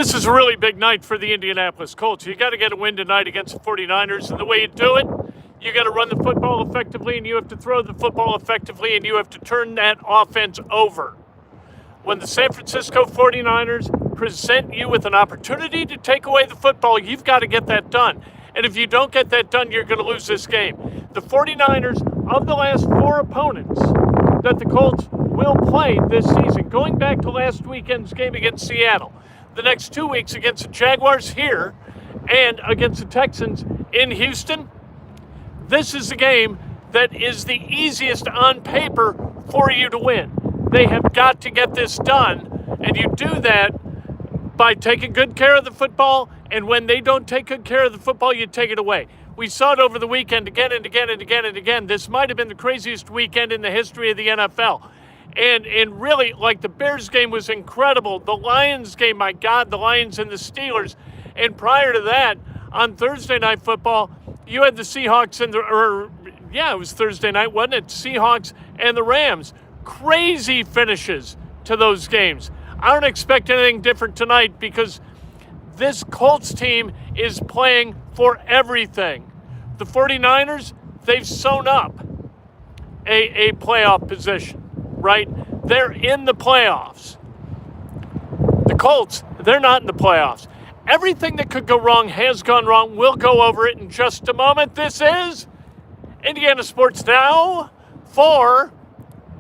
This is a really big night for the Indianapolis Colts. You got to get a win tonight against the 49ers, and the way you do it, you got to run the football effectively, and you have to throw the football effectively, and you have to turn that offense over. When the San Francisco 49ers present you with an opportunity to take away the football, you've got to get that done. And if you don't get that done, you're going to lose this game. The 49ers, of the last four opponents that the Colts will play this season, going back to last weekend's game against Seattle, the next 2 weeks against the Jaguars here and against the Texans in Houston, this is the game that is the easiest on paper for you to win. They have got to get this done, and you do that by taking good care of the football, and when they don't take good care of the football, you take it away. We saw it over the weekend again and again and again and again. This might have been the craziest weekend in the history of the NFL. And really, like, the Bears game was incredible. The Lions game, my God, the Lions and the Steelers. And prior to that, on Thursday Night Football, you had the Seahawks and it was Thursday night, wasn't it? Seahawks and the Rams. Crazy finishes to those games. I don't expect anything different tonight because this Colts team is playing for everything. The 49ers, they've sewn up a playoff position, right? They're in the playoffs. The Colts, they're not in the playoffs. Everything that could go wrong has gone wrong. We'll go over it in just a moment. This is Indiana Sports Now for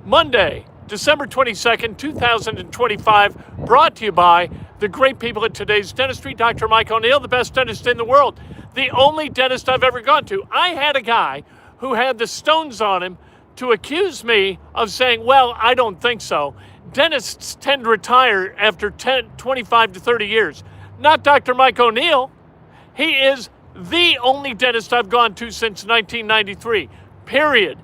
Monday, December 22nd, 2025, brought to you by the great people at Today's Dentistry, Dr. Mike O'Neill, the best dentist in the world, the only dentist I've ever gone to. I had a guy who had the stones on him to accuse me of saying, well, I don't think so. Dentists tend to retire after 25 to 30 years. Not Dr. Mike O'Neill. He is the only dentist I've gone to since 1993, period.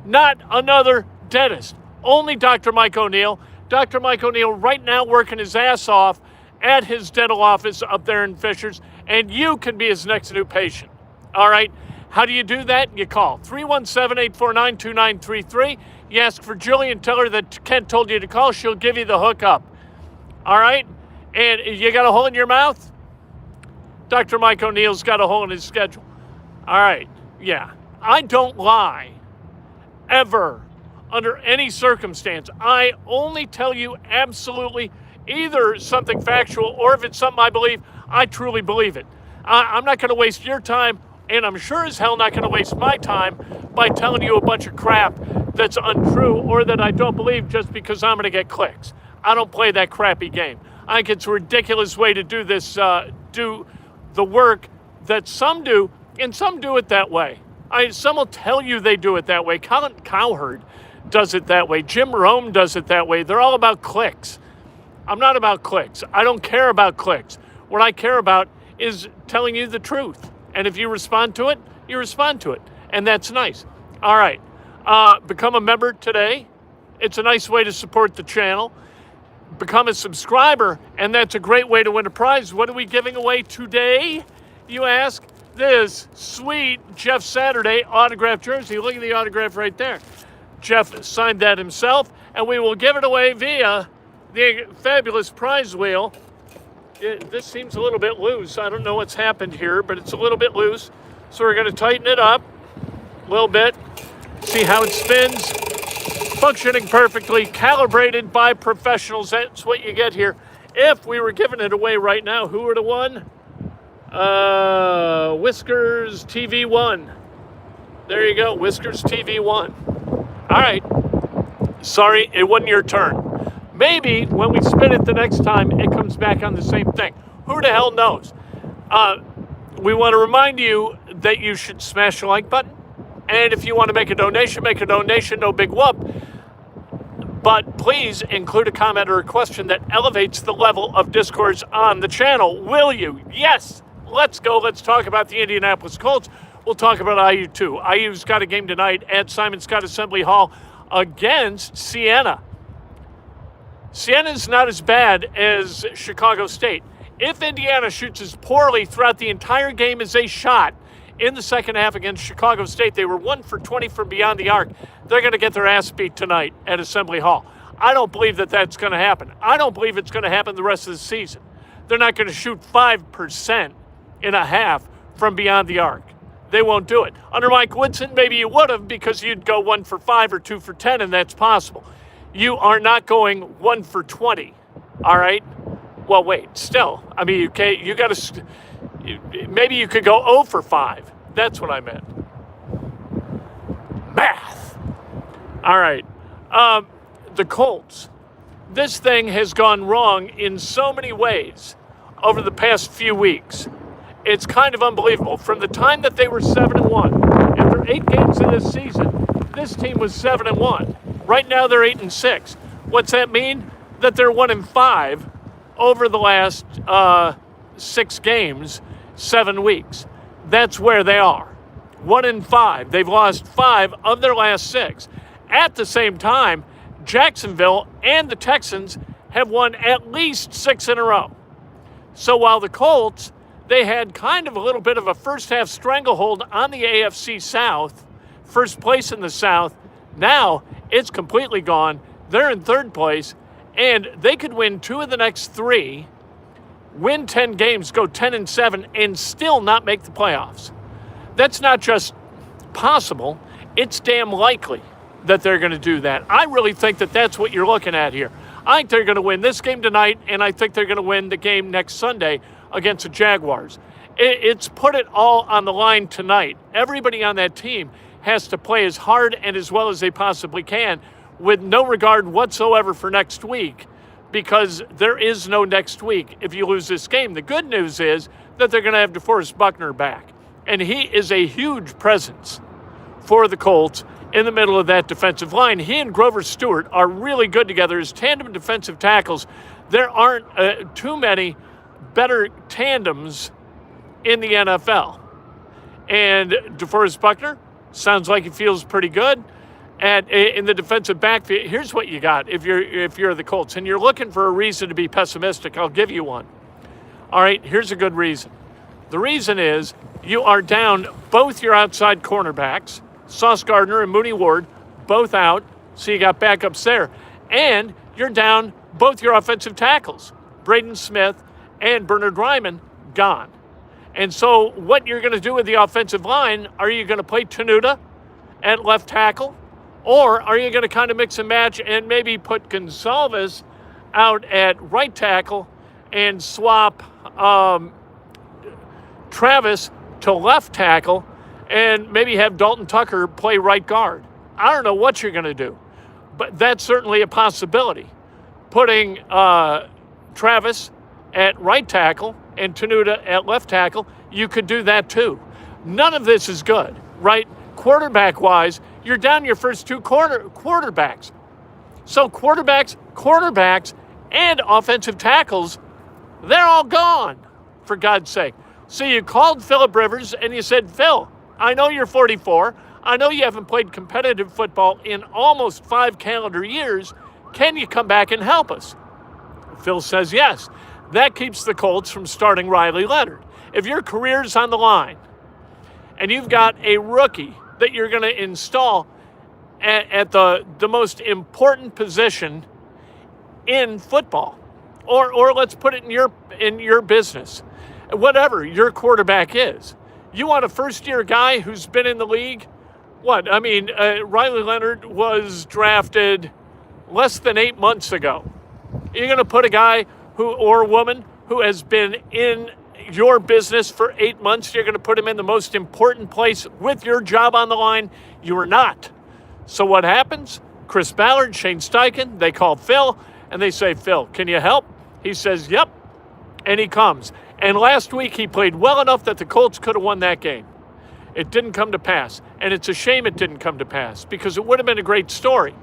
Not another dentist. Only Dr. Mike O'Neill. Dr. Mike O'Neill right now working his ass off at his dental office up there in Fishers, and you can be his next new patient. All right? How do you do that? You call 317-849-2933. You ask for Jillian, tell her that Kent told you to call. She'll give you the hookup. All right? And you got a hole in your mouth? Dr. Mike O'Neill's got a hole in his schedule. All right. Yeah. I don't lie. Ever. Under any circumstance. I only tell you absolutely either something factual or if it's something I believe, I truly believe it. I'm not going to waste your time, and I'm sure as hell not going to waste my time by telling you a bunch of crap that's untrue or that I don't believe just because I'm going to get clicks. I don't play that crappy game. I think it's a ridiculous way to do this, do the work that some do, and some do it that way. Some will tell you they do it that way. Colin Cowherd does it that way. Jim Rome does it that way. They're all about clicks. I'm not about clicks. I don't care about clicks. What I care about is telling you the truth. And if you respond to it, you respond to it. And that's nice. All right. Become a member today. It's a nice way to support the channel. Become a subscriber, and that's a great way to win a prize. What are we giving away today, you ask? This sweet Jeff Saturday autographed jersey. Look at the autograph right there. Jeff signed that himself, and we will give it away via the fabulous prize wheel. This seems a little bit loose. I don't know what's happened here, but it's a little bit loose. So we're going to tighten it up a little bit, see how it spins. Functioning perfectly, calibrated by professionals. That's what you get here. If we were giving it away right now, who would have won? Whiskers TV1. There you go, Whiskers TV1. All right. Sorry, it wasn't your turn. Maybe when we spin it the next time, it comes back on the same thing. Who the hell knows? We want to remind you that you should smash the like button. And if you want to make a donation, no big whoop. But please include a comment or a question that elevates the level of discourse on the channel. Will you? Yes. Let's go. Let's talk about the Indianapolis Colts. We'll talk about IU too. IU's got a game tonight at Simon Scott Assembly Hall against Siena. Siena's not as bad as Chicago State. If Indiana shoots as poorly throughout the entire game as they shot in the second half against Chicago State, they were 1 for 20 from beyond the arc. They're going to get their ass beat tonight at Assembly Hall. I don't believe that that's going to happen. I don't believe it's going to happen the rest of the season. they're not going to shoot 5% in a half from beyond the arc. They won't do it. Under Mike Woodson, maybe you would have because you'd go 1 for 5 or 2 for 10, and that's possible. You are not going 1 for 20, all right? Well, wait, still. I mean, you got to, maybe you could go 0 for 5. That's what I meant. Math. All right. The Colts. This thing has gone wrong in so many ways over the past few weeks. It's kind of unbelievable. From the time that they were 7-1, after 8 games in this season, this team was 7-1. Right now they're 8-6. What's that mean? That they're 1-5 over the last 6 games, 7 weeks. That's where they are. 1-5. They've lost 5 of their last 6. At the same time, Jacksonville and the Texans have won at least 6 in a row. So while the Colts, they had kind of a little bit of a first half stranglehold on the AFC South, first place in the South, now it's completely gone. They're in 3rd place, and they could win 2 of the next 3, win 10 games, go 10-7, and still not make the playoffs. That's not just possible, it's damn likely that they're going to do that. I really think that that's what you're looking at here. I think they're going to win this game tonight, and I think they're going to win the game next Sunday against the Jaguars. It's put it all on the line tonight. Everybody on that team has to play as hard and as well as they possibly can with no regard whatsoever for next week, because there is no next week if you lose this game. The good news is that they're going to have DeForest Buckner back, and he is a huge presence for the Colts in the middle of that defensive line. He and Grover Stewart are really good together as tandem defensive tackles. There aren't too many better tandems in the NFL. And DeForest Buckner sounds like he feels pretty good. And in the defensive backfield, here's what you got if you're the Colts, and you're looking for a reason to be pessimistic. I'll give you one. All right, here's a good reason. The reason is you are down both your outside cornerbacks, Sauce Gardner and Mooney Ward, both out, so you got backups there. And you're down both your offensive tackles, Braden Smith and Bernard Ryman, gone. And so what you're going to do with the offensive line, are you going to play Tenuta at left tackle? Or are you going to kind of mix and match and maybe put Gonsalves out at right tackle and swap Travis to left tackle and maybe have Dalton Tucker play right guard? I don't know what you're going to do, but that's certainly a possibility. Putting Travis at right tackle and Tenuta at left tackle, you could do that too. None of this is good, right? Quarterback-wise, you're down your first 2 quarterbacks. So quarterbacks, and offensive tackles, they're all gone, for God's sake. So you called Phillip Rivers and you said, Phil, I know you're 44. I know you haven't played competitive football in almost 5 calendar years. Can you come back and help us? Phil says yes. That keeps the Colts from starting Riley Leonard. If your career's on the line and you've got a rookie that you're going to install at the most important position in football, or let's put it in your business, whatever your quarterback is, you want a first-year guy who's been in the league? What? I mean, Riley Leonard was drafted less than 8 months ago. You're going to put a guy or a woman who has been in your business for 8 months, you're going to put him in the most important place with your job on the line? You are not. So what happens? Chris Ballard, Shane Steichen, they call Phil, and they say, Phil, can you help? He says, yep, and he comes. And last week he played well enough that the Colts could have won that game. It didn't come to pass, and it's a shame it didn't come to pass because it would have been a great story.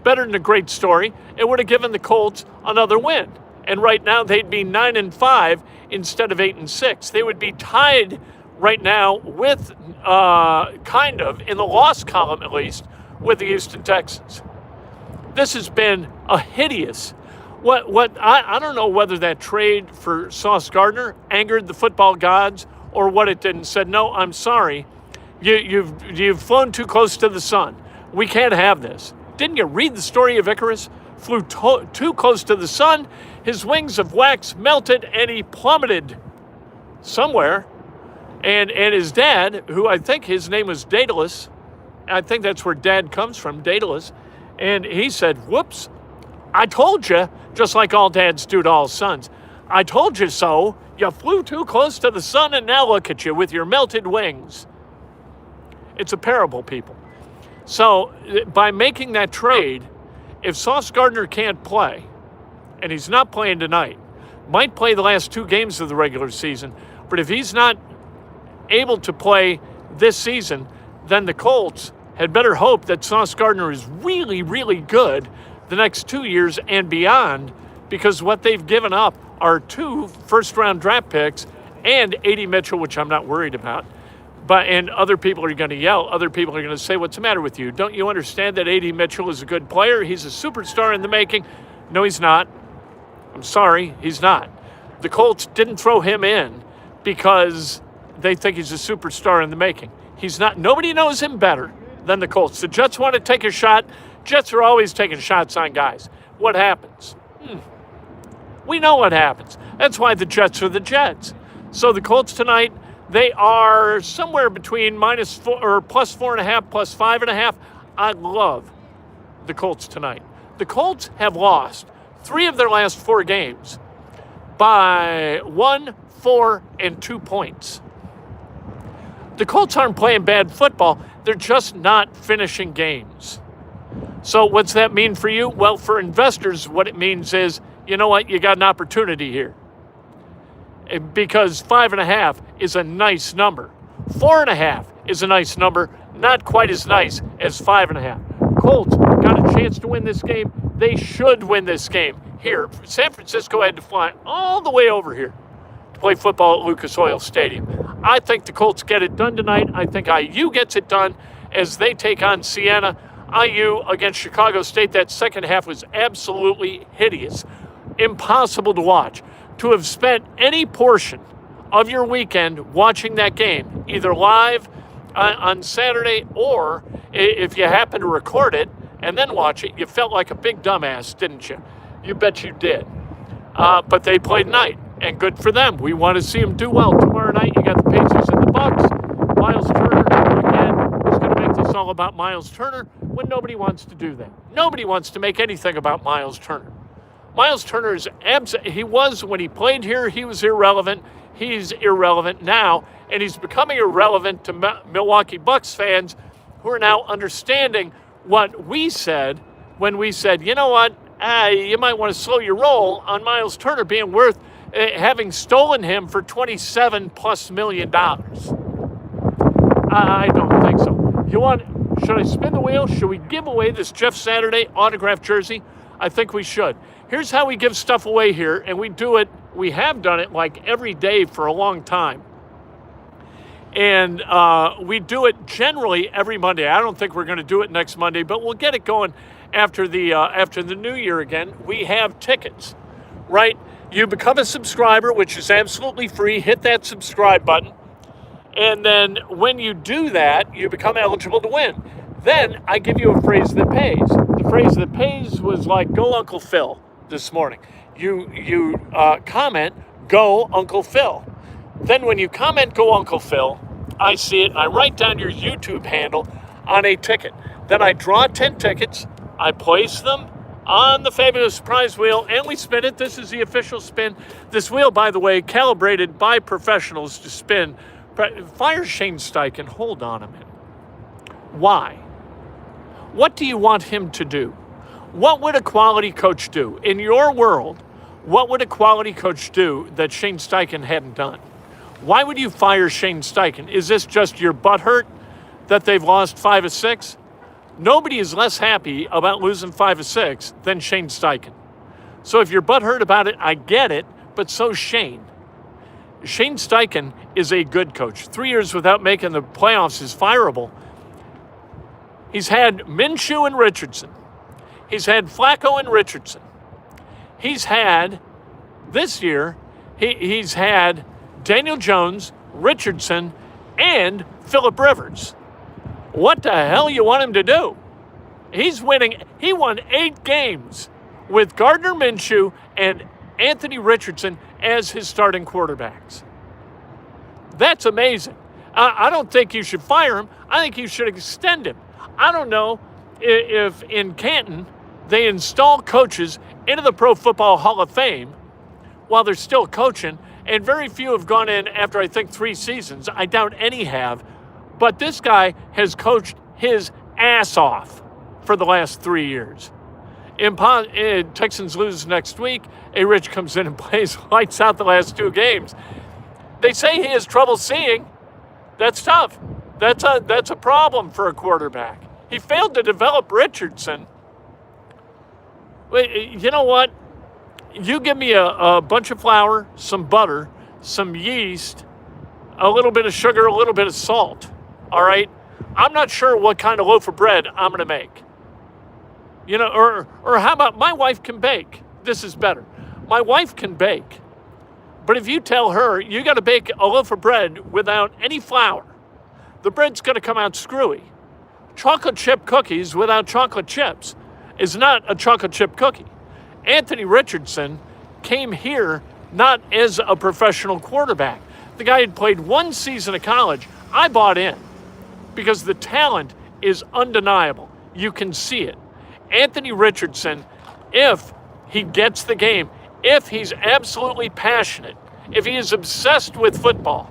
Better than a great story, it would have given the Colts another win. And right now they'd be 9-5 instead of 8-6. They would be tied right now with, kind of, in the loss column at least, with the Houston Texans. This has been a hideous. I don't know whether that trade for Sauce Gardner angered the football gods or what it did and said, no, I'm sorry. You've flown too close to the sun. We can't have this. Didn't you read the story of Icarus? flew too close to the sun. His wings of wax melted, and he plummeted somewhere. And his dad, who I think his name was Daedalus, I think that's where dad comes from, Daedalus, and he said, whoops, I told you, just like all dads do to all sons. I told you so. You flew too close to the sun, and now look at you with your melted wings. It's a parable, people. So by making that trade, if Sauce Gardner can't play, and he's not playing tonight, might play the last 2 games of the regular season, but if he's not able to play this season, then the Colts had better hope that Sauce Gardner is really, really good the next 2 years and beyond, because what they've given up are 2 first-round draft picks and A.D. Mitchell, which I'm not worried about. And other people are going to yell. Other people are going to say, what's the matter with you? Don't you understand that A.D. Mitchell is a good player? He's a superstar in the making. No, he's not. I'm sorry, he's not. The Colts didn't throw him in because they think he's a superstar in the making. He's not. Nobody knows him better than the Colts. The Jets want to take a shot. Jets are always taking shots on guys. What happens? We know what happens. That's why the Jets are the Jets. So the Colts tonight, they are somewhere between -4 or +4.5, +5.5. I love the Colts tonight. The Colts have lost 3 of their last 4 games by 1, 4, and 2 points. The Colts aren't playing bad football. They're just not finishing games. So what's that mean for you? Well, for investors, what it means is, you know what? You got an opportunity here. Because 5.5 is a nice number. 4.5 is a nice number, not quite as nice as 5.5. Colts got a chance to win this game. They should win this game. Here, San Francisco had to fly all the way over here to play football at Lucas Oil Stadium. I think the Colts get it done tonight. I think IU gets it done as they take on Siena. IU against Chicago State, that second half was absolutely hideous. Impossible to watch. To have spent any portion of your weekend watching that game, either live on Saturday or if you happen to record it and then watch it, you felt like a big dumbass, didn't you? You bet you did. But they played tonight, and good for them. We want to see them do well. Tomorrow night, you got the Pacers and the Bucks. Miles Turner, again, is going to make this all about Miles Turner when nobody wants to do that. Nobody wants to make anything about Miles Turner. Miles Turner is he was, when he played here, he was irrelevant. He's irrelevant now, and he's becoming irrelevant to Milwaukee Bucks fans who are now understanding what we said when we said, you know what, you might want to slow your roll on Miles Turner being worth having stolen him for $27+ million. I don't think so. Should I spin the wheel? Should we give away this Jeff Saturday autographed jersey? I think we should. Here's how we give stuff away here, and we have done it like every day for a long time. And we do it generally every Monday. I don't think we're going to do it next Monday, but we'll get it going after the new year again. We have tickets, right? You become a subscriber, which is absolutely free. Hit that subscribe button. And then when you do that, you become eligible to win. Then I give you a phrase that pays. The phrase that pays was like, go Uncle Phil this morning. You comment, go Uncle Phil. Then when you comment, go Uncle Phil, I see it and I write down your YouTube handle on a ticket. Then I draw 10 tickets. I place them on the fabulous prize wheel and we spin it. This is the official spin. This wheel, by the way, calibrated by professionals to spin. Fire Shane Steichen. Hold on a minute. Why? What do you want him to do? What would a quality coach do? In your world, what would a quality coach do that Shane Steichen hadn't done? Why would you fire Shane Steichen? Is this just your butt hurt that they've lost 5 of 6? Nobody is less happy about losing 5 of 6 than Shane Steichen. So if you're butt hurt about it, I get it, but so's Shane. Shane Steichen is a good coach. 3 years without making the playoffs is fireable. He's had Minshew and Richardson. He's had Flacco and Richardson. He's had, this year, he's had Daniel Jones, Richardson, and Phillip Rivers. What the hell you want him to do? He's winning. He won 8 games with Gardner Minshew and Anthony Richardson as his starting quarterbacks. That's amazing. I don't think you should fire him. I think you should extend him. I don't know if in Canton they install coaches into the Pro Football Hall of Fame while they're still coaching, and very few have gone in after, I think, 3 seasons. I doubt any have. But this guy has coached his ass off for the last 3 years. Texans lose next week. A. Rich comes in and plays lights out the last 2 games. They say he has trouble seeing. That's tough. That's a problem for a quarterback. He failed to develop Richardson. You know what? You give me a bunch of flour, some butter, some yeast, a little bit of sugar, a little bit of salt. All right? I'm not sure what kind of loaf of bread I'm going to make. You know, or how about my wife can bake? This is better. My wife can bake. But if you tell her you got to bake a loaf of bread without any flour, the bread's going to come out screwy. Chocolate chip cookies without chocolate chips is not a chocolate chip cookie. Anthony Richardson came here not as a professional quarterback. The guy had played 1 season of college. I bought in because the talent is undeniable. You can see it. Anthony Richardson, if he gets the game, if he's absolutely passionate, if he is obsessed with football,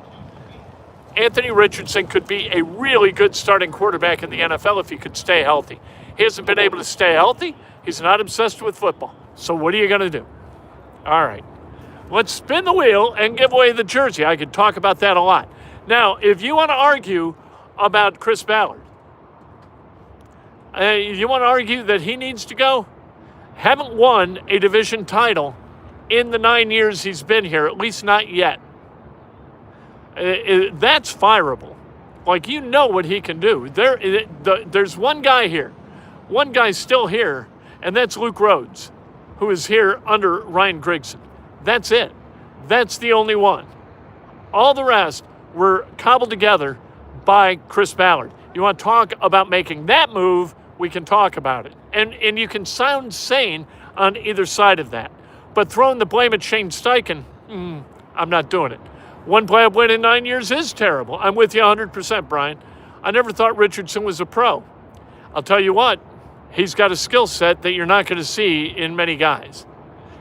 Anthony Richardson could be a really good starting quarterback in the NFL if he could stay healthy. He hasn't been able to stay healthy. He's not obsessed with football. So what are you going to do? All right. Let's spin the wheel and give away the jersey. I could talk about that a lot. Now, if you want to argue about Chris Ballard, you want to argue that he needs to go? Haven't won a division title in the 9 years he's been here, at least not yet. That's fireable. Like, you know what he can do. There's one guy here. One guy's still here, and that's Luke Rhodes, who is here under Ryan Grigson. That's it. That's the only one. All the rest were cobbled together by Chris Ballard. You want to talk about making that move, we can talk about it. And you can sound sane on either side of that. But throwing the blame at Shane Steichen, I'm not doing it. One playoff win in 9 years is terrible. I'm with you 100%, Brian. I never thought Richardson was a pro. I'll tell you what, he's got a skill set that you're not going to see in many guys.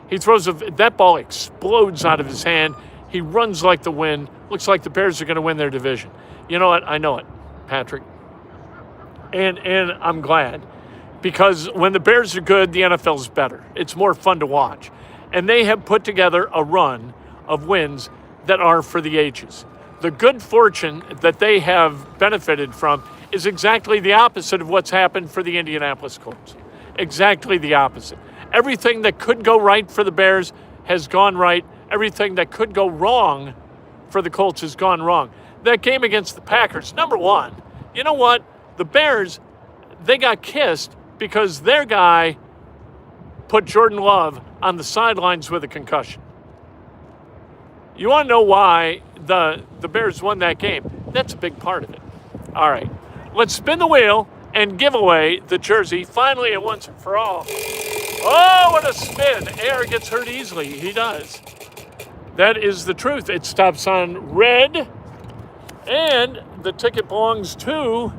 He throws that ball explodes out of his hand. He runs like the wind. Looks like the Bears are going to win their division. You know what? I know it, Patrick. And I'm glad. Because when the Bears are good, the NFL's better. It's more fun to watch. And they have put together a run of wins that are for the ages. The good fortune that they have benefited from is exactly the opposite of what's happened for the Indianapolis Colts. Exactly the opposite. Everything that could go right for the Bears has gone right. Everything that could go wrong for the Colts has gone wrong. That game against the Packers, number one, you know what? The Bears, they got kissed because their guy put Jordan Love on the sidelines with a concussion. You want to know why the Bears won that game? That's a big part of it. All right, let's spin the wheel and give away the jersey finally and once and for all. Oh, what a spin. Air gets hurt easily. He does. That is the truth. It stops on red, and the ticket belongs to...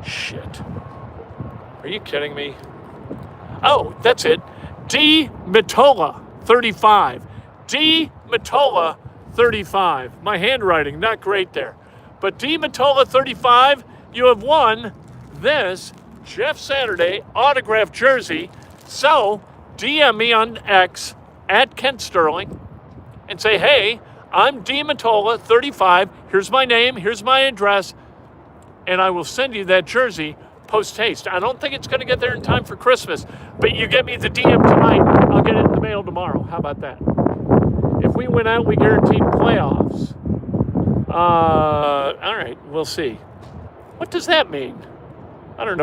Shit. Are you kidding me? Oh, that's it. D. Matola, 35. D. Matola, 35. My handwriting, not great there. But D. Matola, 35, you have won this Jeff Saturday autographed jersey. So DM me on X at Kent Sterling and say, hey, I'm D. Matola, 35. Here's my name. Here's my address. And I will send you that jersey post-haste. I don't think it's going to get there in time for Christmas, but you get me the DM tonight, I'll get it in the mail tomorrow. How about that? If we win out, we guaranteed playoffs. All right, we'll see. What does that mean? I don't know.